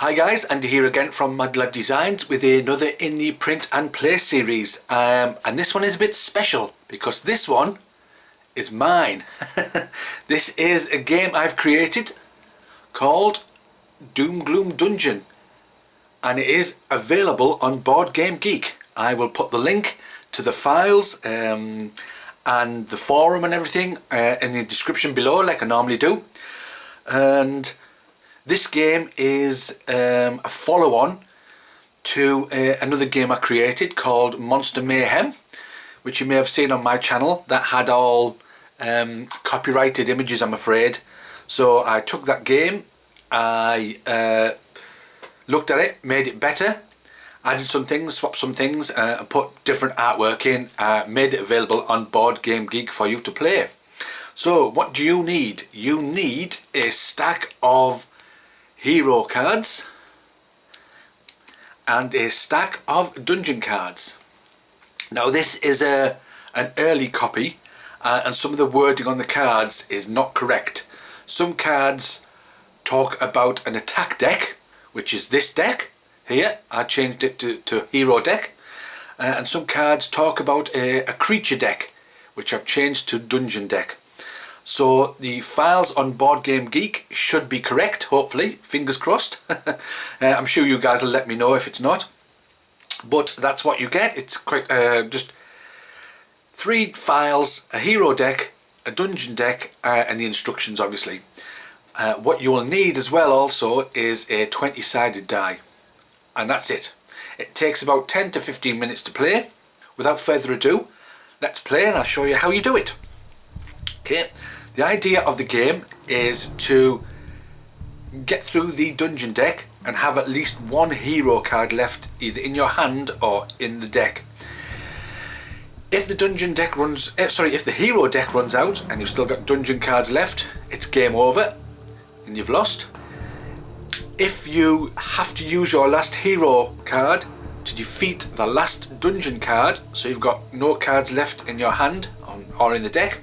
Hi guys, Andy here again from MacLeod Designs with another in the print and play series, and this one is a bit special because this one is mine. This is a game I've created called DoomGloom Dungeon, and it is available on Board Game Geek. I will put the link to the files and the forum and everything in the description below, like I normally do. And this game is a follow-on to another game I created called Monster Mayhem, which you may have seen on my channel. That had all copyrighted images, I'm afraid. So I took that game, I looked at it, made it better, added some things, swapped some things, and put different artwork in, made it available on Board Game Geek for you to play. So what do you need? You need a stack of hero cards and a stack of dungeon cards. Now this is an early copy, and some of the wording on the cards is not correct. Some cards talk about an attack deck, which is this deck here. I changed it to hero deck, and some cards talk about a creature deck, which I've changed to dungeon deck. So the files on Board Game Geek should be correct, hopefully, fingers crossed. I'm sure you guys will let me know if it's not. But that's what you get. It's quite just 3 files, a hero deck, a dungeon deck, and the instructions obviously. What you will need as well also is a 20-sided die. And that's it. It takes about 10 to 15 minutes to play. Without further ado, let's play and I'll show you how you do it. Okay. The idea of the game is to get through the dungeon deck and have at least one hero card left either in your hand or in the deck. If the dungeon deck runs, if the hero deck runs out and you've still got dungeon cards left, it's game over and you've lost. If you have to use your last hero card to defeat the last dungeon card, so you've got no cards left in your hand or in the deck,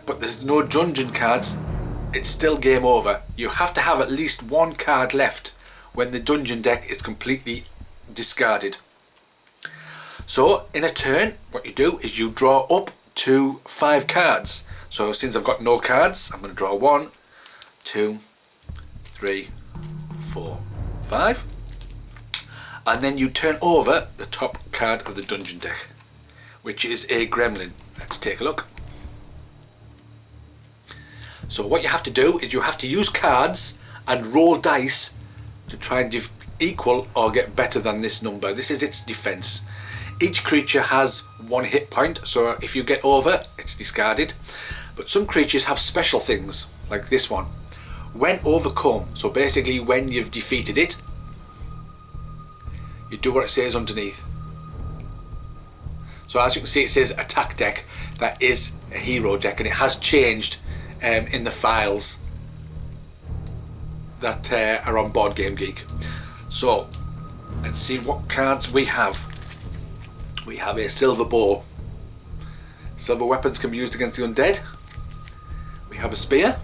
but there's no dungeon cards, it's still game over. You have to have at least one card left when the dungeon deck is completely discarded. So in a turn, what you do is you draw up to 5 cards. So since I've got no cards, I'm going to draw 1, 2, 3, 4, 5, and then you turn over the top card of the dungeon deck, which is a gremlin. Let's take a look. So what you have to do is you have to use cards and roll dice to try and equal or get better than this number. This is its defense. Each creature has 1 hit point, so if you get over, it's discarded. But some creatures have special things, like this one. When overcome, so basically when you've defeated it, you do what it says underneath. So as you can see, it says attack deck. That is a hero deck, and it has changed in the files that are on Board Game Geek. So let's see what cards we have. We have a silver bow. Silver weapons can be used against the undead. We have a spear,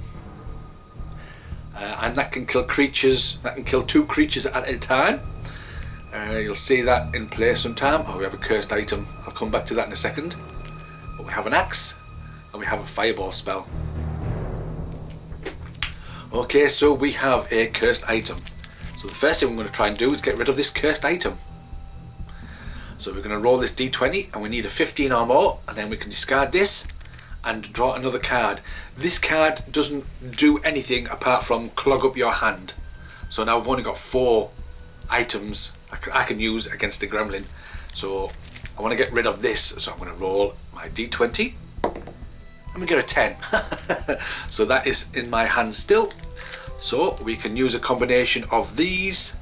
and that can kill creatures. That can kill 2 creatures at a time. You'll see that in play sometime. Oh, we have a cursed item. I'll come back to that in a second. But we have an axe and we have a fireball spell. Okay, so we have a cursed item. So the first thing we're going to try and do is get rid of this cursed item. So we're going to roll this d20 and we need a 15 or more, and then we can discard this and draw another card. This card doesn't do anything apart from clog up your hand. So now we've only got 4 items I can use against the gremlin. So I want to get rid of this, so I'm going to roll my d20 and we get a 10. So that is in my hand still. So we can use a combination of these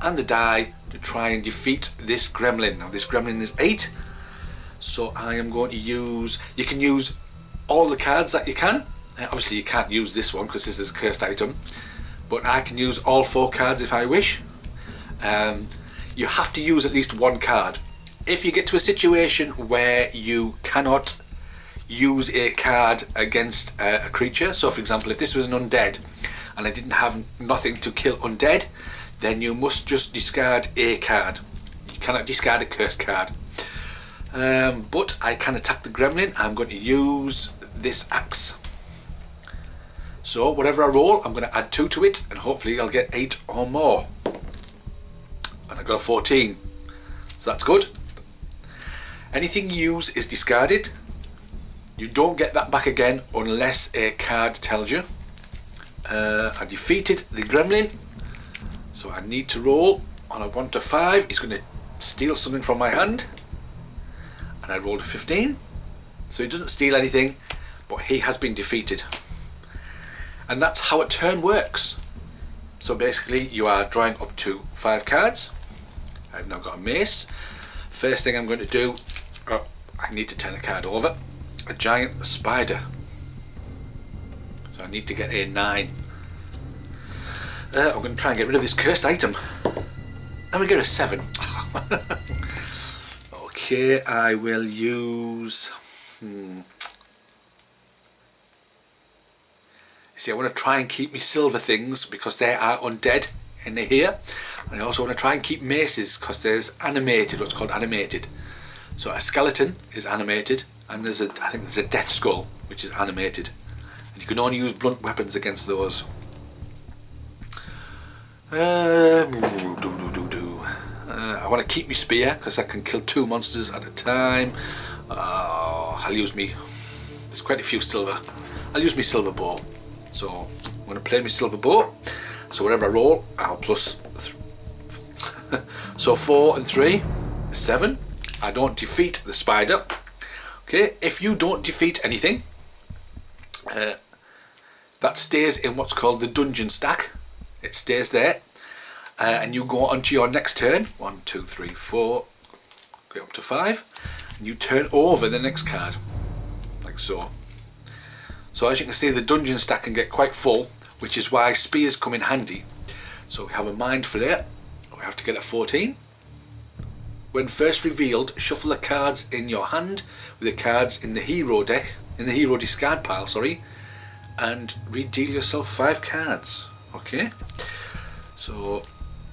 and the die to try and defeat this gremlin. Now this gremlin is 8, so I am going to use, you can use all the cards that you can. Obviously you can't use this one because this is a cursed item, but I can use all 4 cards if I wish. You have to use at least 1 card. If you get to a situation where you cannot use a card against a creature, so for example if this was an undead and I didn't have nothing to kill undead, then you must just discard a card. You cannot discard a cursed card. But I can attack the gremlin. I'm going to use this axe. So whatever I roll, I'm going to add 2 to it, and hopefully I'll get 8 or more. And I got a 14, so that's good. Anything you use is discarded. You don't get that back again unless a card tells you. I defeated the gremlin, so I need to roll on a 1 to 5. He's going to steal something from my hand, and I rolled a 15, so he doesn't steal anything, but he has been defeated. And that's how a turn works. So basically you are drawing up to 5 cards. I've now got a mace. First thing I'm going to do, I need to turn a card over. A giant spider. So I need to get a 9. I'm going to try and get rid of this cursed item. And we get a 7. Okay, I will use... See, I want to try and keep my silver things because they are undead in here. And I also want to try and keep maces because there's animated, what's called animated. So a skeleton is animated, and I think there's a death skull which is animated. And you can only use blunt weapons against those. I want to keep my spear because I can kill 2 monsters at a time. I'll use me. There's quite a few silver. I'll use my silver bow. So I'm going to play my silver bow. So whatever I roll, I'll plus. So 4 and 3, 7. I don't defeat the spider. Okay, if you don't defeat anything, that stays in what's called the dungeon stack. It stays there, and you go on to your next turn. 1, 2, 3, 4, go up to 5, and you turn over the next card, like so. So as you can see, the dungeon stack can get quite full, which is why spears come in handy. So we have a mind flayer. We have to get a 14. When first revealed, shuffle the cards in your hand with the cards in the hero deck, in the hero discard pile, sorry, and redeal yourself 5 cards. Okay. So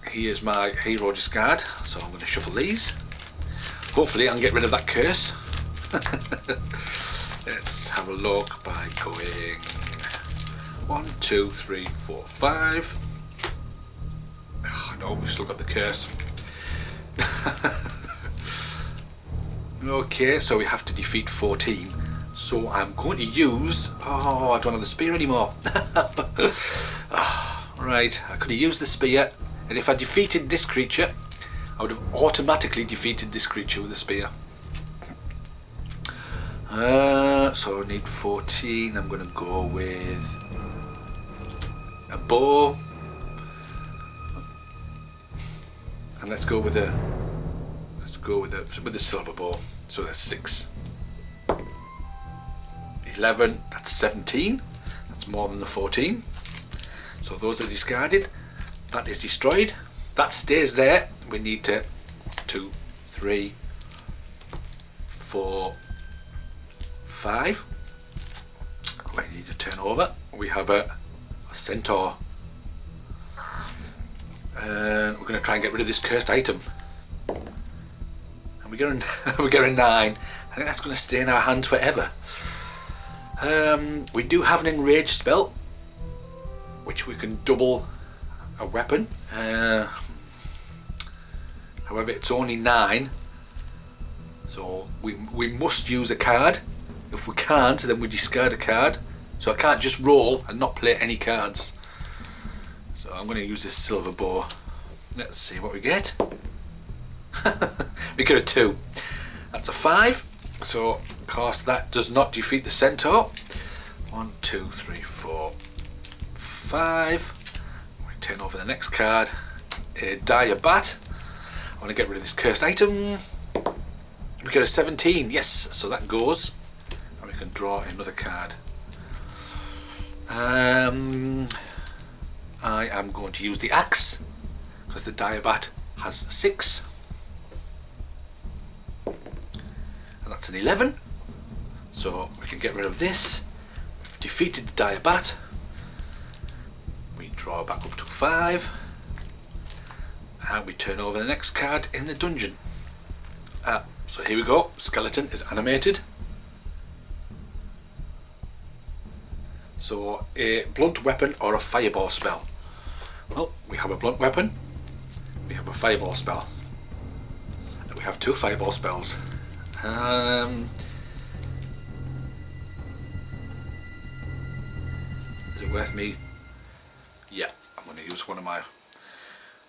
here's my hero discard. So I'm going to shuffle these. Hopefully I can get rid of that curse. Let's have a look by going 1, 2, 3, 4, 5. Oh, no, we've still got the curse. Okay, so we have to defeat 14. So I'm going to use... Oh, I don't have the spear anymore. Right, I could have used the spear, and if I defeated this creature, I would have automatically defeated this creature with the spear. So I need 14. I'm going to go with a bow, and let's go with the silver bow. So that's 6, 11. That's 17. That's more than the 14. So those are discarded. That is destroyed. That stays there. We need to 2, 3, 4, 5. We need to turn over. We have a centaur. And we're going to try and get rid of this cursed item. And we get a 9. I think that's going to stay in our hand forever. We do have an enraged spell, which we can double a weapon. However, it's only 9. So we must use a card. If we can't, then we discard a card. So I can't just roll and not play any cards. So I'm going to use this silver bow. Let's see what we get. We get a 2. That's a 5. So of course that does not defeat the centaur. 1, 2, 3, 4, 5. We turn over the next card. A dire bat. I want to get rid of this cursed item. We get a 17. Yes, so that goes. And we can draw another card. I am going to use the axe because the dire bat has 6. And that's an 11. So we can get rid of this. We've defeated the dire bat. Draw back up to 5. And we turn over the next card in the dungeon. So here we go. Skeleton is animated. So a blunt weapon or a fireball spell. Well, we have a blunt weapon. We have a fireball spell. And we have 2 fireball spells. Is it worth me? Yeah, I'm going to use one of my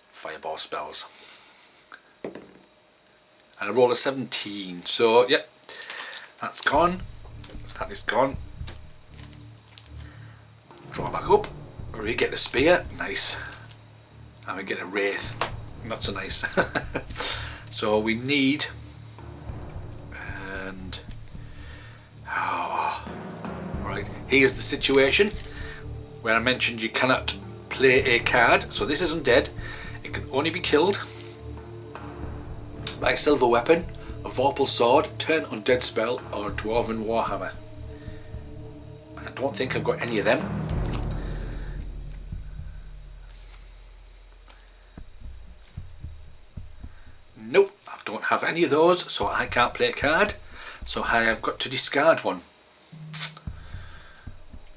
fireball spells. And I roll a 17, so yep, that's gone. That is gone. Draw back up. We get the spear, nice. And we get a wraith, not so nice. So we need, and right, here's the situation where I mentioned you cannot play a card. So this is undead. It can only be killed by a silver weapon, a vorpal sword, turn undead spell, or a dwarven warhammer. I don't think I've got any of them. Nope, I don't have any of those, so I can't play a card. So I have got to discard one.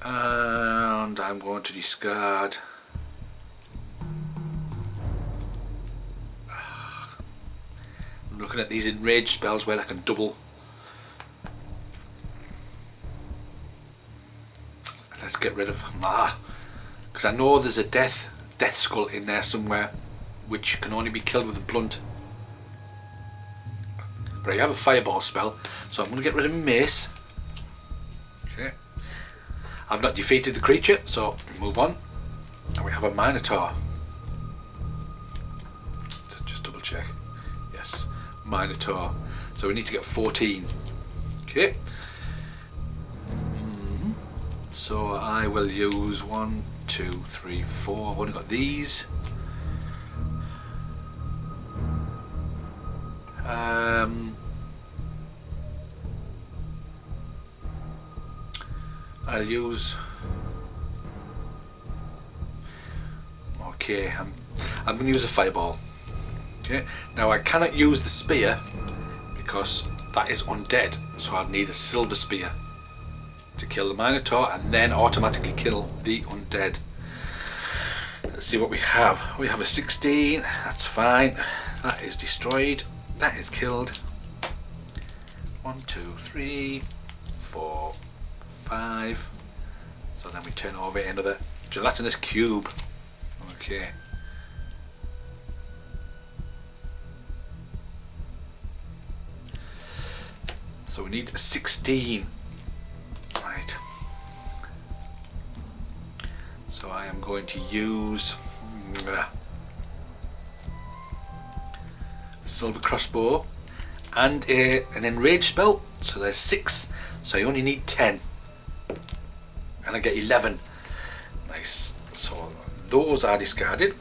And I'm going to discard. I'm looking at these enraged spells where I can double. Let's get rid of because I know there's a death skull in there somewhere, which can only be killed with a blunt. But I have a fireball spell, so I'm going to get rid of my mace. Okay. I've not defeated the creature, so we move on. And we have a minotaur. Just double check. Yes, minotaur. So we need to get 14. Okay. So I will use 1, 2, 3, 4. I've only got these. I'll use. Okay, I'm going to use a fireball. Okay, now I cannot use the spear because that is undead, so I'll need a silver spear to kill the minotaur and then automatically kill the undead. Let's see what we have. We have a 16. That's fine. That is destroyed. That is killed. 1, 2, 3, 4, 5. So then we turn over another gelatinous cube. Okay. So we need a 16. Right. So I am going to use a silver crossbow and an enraged spell. So there's 6. So you only need 10. And I get 11. Nice. So those are discarded.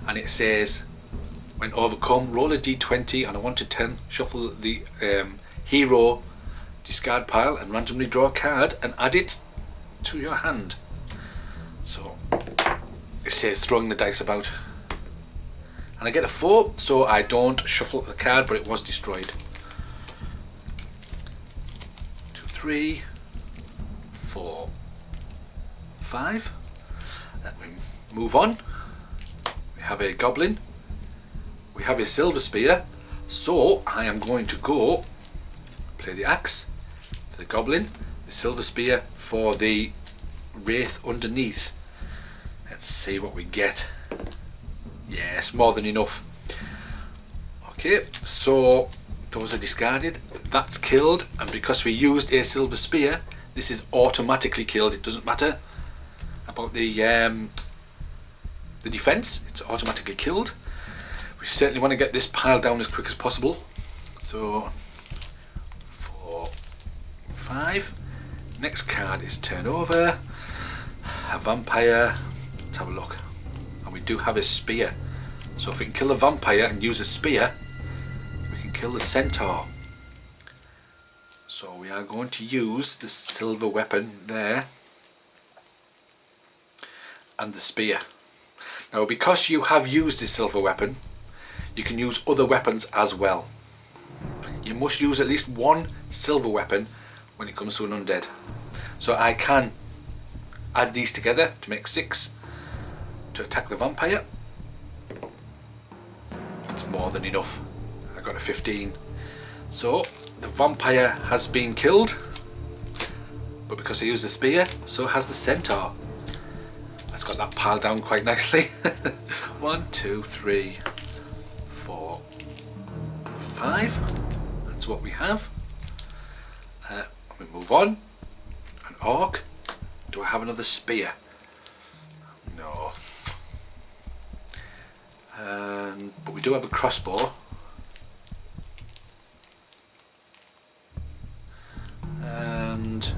And it says, when overcome, roll a d20 on a 1 to 10, shuffle the hero discard pile and randomly draw a card and add it to your hand. So it says throwing the dice about. And I get a 4, so I don't shuffle the card, but it was destroyed. 2, 3, 4, 5. Let me move on. We have a goblin. We have a silver spear. So I am going to go play the axe for the goblin, the silver spear for the wraith underneath. Let's see what we get. Yes, more than enough. Okay, so those are discarded. That's killed, and because we used a silver spear, this is automatically killed. It doesn't matter about the defense. It's automatically killed. We certainly want to get this pile down as quick as possible. So 4, 5. Next card is turned over. A vampire. Let's have a look. And we do have a spear. So if we can kill the vampire and use a spear, we can kill the centaur. So we are going to use the silver weapon there and the spear. Now, because you have used this silver weapon, you can use other weapons as well. You must use at least one silver weapon when it comes to an undead. So I can add these together to make 6 to attack the vampire. That's more than enough. I got a 15. So the vampire has been killed, but because I used the spear, so has the centaur. That's got that piled down quite nicely. 1, 2, 3, 4, 5. That's what we have. We move on. An orc. Do I have another spear? No. But we do have a crossbow. And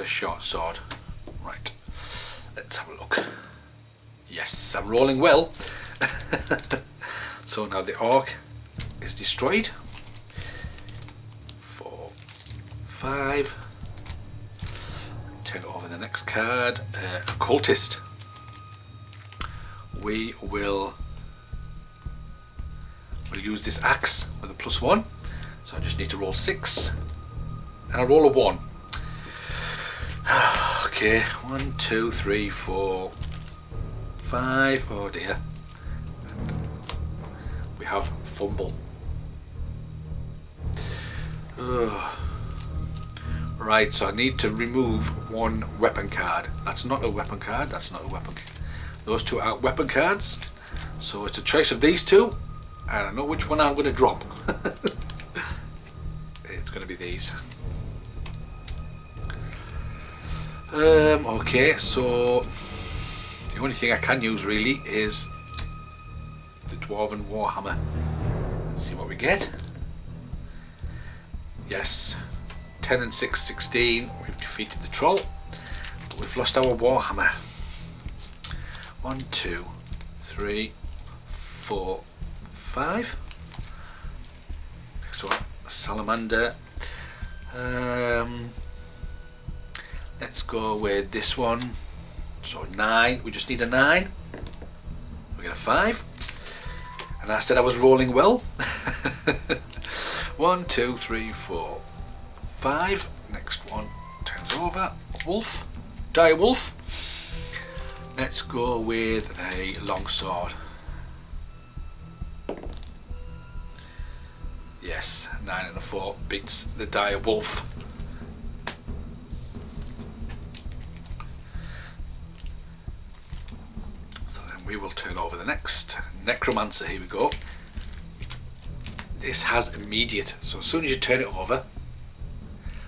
a short sword. Right. Let's have a look. Yes, I'm rolling well. So now the orc is destroyed. 4, 5. Turn over the next card. Cultist. We'll use this axe with a +1. So I just need to roll 6. And I roll a 1. Okay, 1, 2, 3, 4, 5. Oh dear. We have fumble. Right, so I need to remove 1 weapon card. That's not a weapon card. That's not a weapon card. Those 2 aren't weapon cards. So it's a choice of these 2. And I know which one I'm going to drop. It's going to be these. Okay, so the only thing I can use really is the Dwarven Warhammer. Let's see what we get. Yes, 10 and 6, 16. We've defeated the troll, but we've lost our Warhammer. 1, 2, 3, 4, 5. Next one, a salamander. Let's go with this one. So 9. We just need a 9. We get a 5. And I said I was rolling well. 1, 2, 3, 4, 5. Next one turns over. Wolf. Dire wolf. Let's go with a longsword. Yes, 9 and a 4 beats the dire wolf. So then we will turn over the next necromancer. Here we go. This has immediate, so as soon as you turn it over,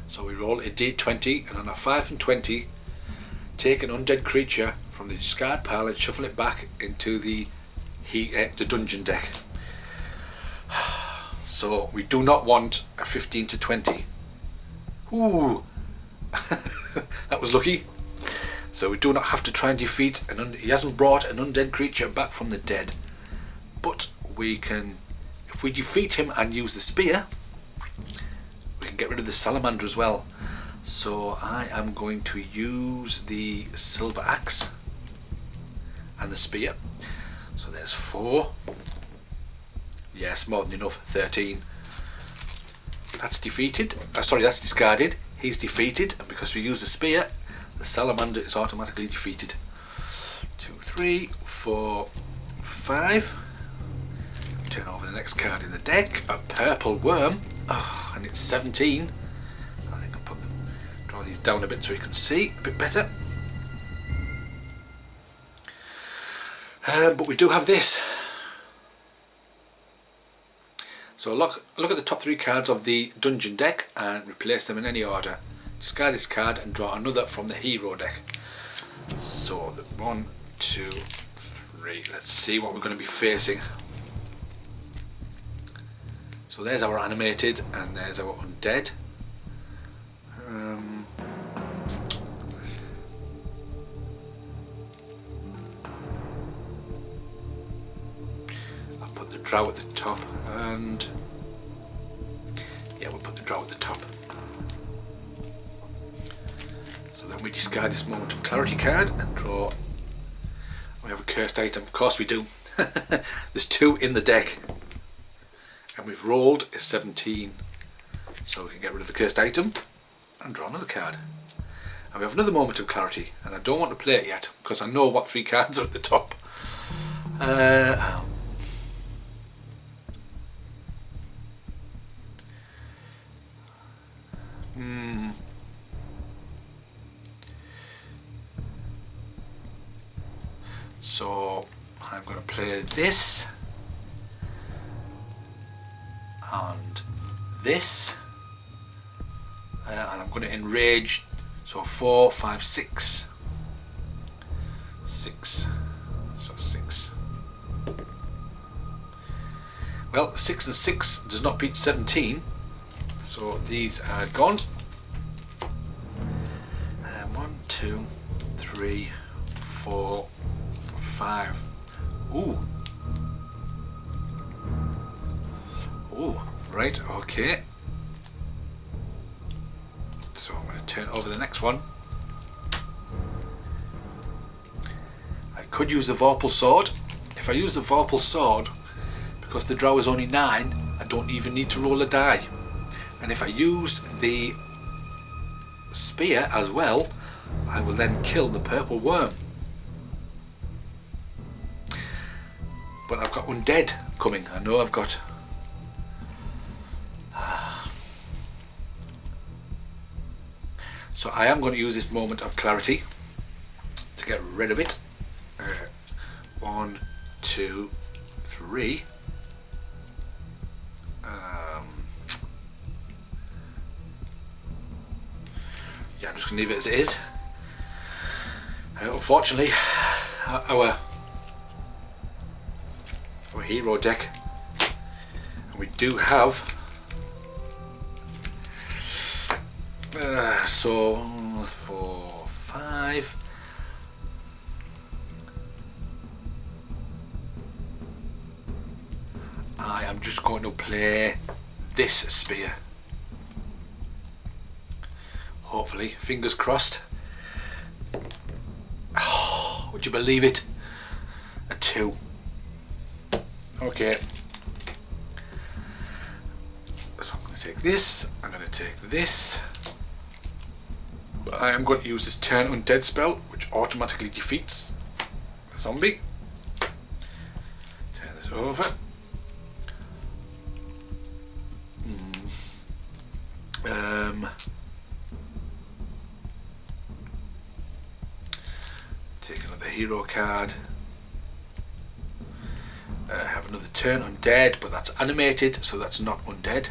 so we roll a d20, and on a 5 and 20, take an undead creature from the discard pile and shuffle it back into the dungeon deck. So we do not want a 15 to 20. Ooh, that was lucky. So we do not have to try and defeat he hasn't brought an undead creature back from the dead, but we can, if we defeat him and use the spear, we can get rid of the salamander as well. So I am going to use the silver axe and the spear. So there's 4. Yes, more than enough. 13. That's defeated. Sorry, that's discarded. He's defeated, and because we use the spear, the salamander is automatically defeated. 2, 3, 4, 5. Turn over the next card in the deck. A purple worm. Oh, and it's 17. I think I'll draw these down a bit so you can see a bit better. But we do have this. So look at the top 3 cards of the dungeon deck and replace them in any order. Discard this card and draw another from the hero deck. So the 1, 2, 3. Let's see what we're going to be facing. So there's our animated and there's our undead. I'll put the drow at the top, and yeah, we'll put the drow at the top. So then we discard this moment of clarity card and draw We have a cursed item. Of course we do. There's 2 in the deck. And we've rolled a 17. So we can get rid of the cursed item and draw another card. And we have another moment of clarity. And I don't want to play it yet because I know what 3 cards are at the top. So I'm going to play this and this, and I'm going to enrage. So 4, 5, 6, 6. So 6. Well, 6 and 6 does not beat 17. So these are gone. 1, 2, 3, 4, 5. Ooh. Ooh, right, okay. So I'm going to turn over the next one. I could use the Vorpal Sword. If I use the Vorpal Sword, because the draw is only 9, I don't even need to roll a die. And if I use the Spear as well, I will then kill the purple worm. But I've got undead coming. I know I've got... So I am going to use this moment of clarity to get rid of it. 1, 2, 3. Yeah, I'm just going to leave it as it is. Unfortunately, our hero deck, and we do have so 4, 5. I am just going to play this spear. Hopefully, fingers crossed. Oh, would you believe it? A 2. Okay. So I'm going to take this. I'm going to take this. I am going to use this Turn Undead spell, which automatically defeats the zombie. Turn this over. Take another hero card. Have another Turn Undead, but that's animated, so that's not undead.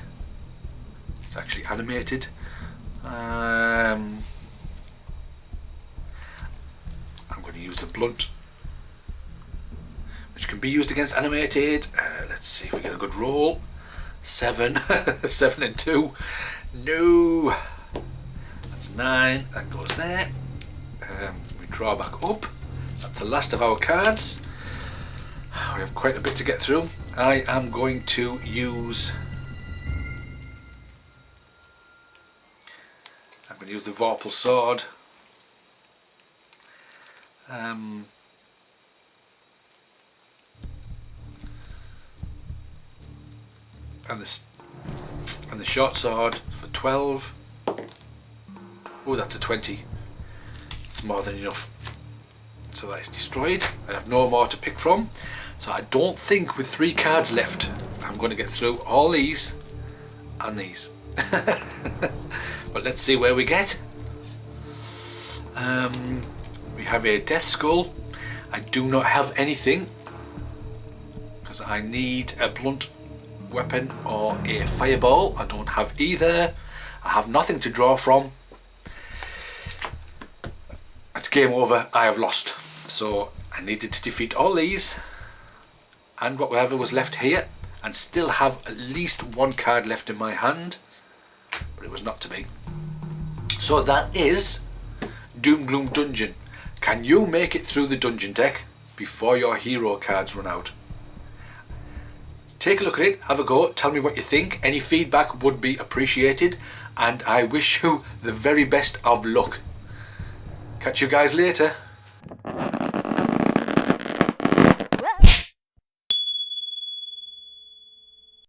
It's actually animated. I'm going to use a blunt, which can be used against animated. Let's see if we get a good roll. 7, 7 and 2. No, that's 9. That goes there. We draw back up. That's the last of our cards. We have quite a bit to get through. I am going to use... I'm going to use the Vorpal Sword. And the short sword for 12. Oh, that's a 20. It's more than enough. So that is destroyed. I have no more to pick from. So I don't think with 3 cards left I'm going to get through all these and these. But let's see where we get. We have a Death Skull. I do not have anything because I need a blunt weapon or a fireball. I don't have either. I have nothing to draw from. It's game over. I have lost. So I needed to defeat all these and whatever was left here and still have at least 1 card left in my hand, but it was not to be. So that is DoomGloom Dungeon. Can you make it through the dungeon deck before your hero cards run out? Take a look at it, have a go, tell me what you think. Any feedback would be appreciated, and I wish you the very best of luck. Catch you guys later.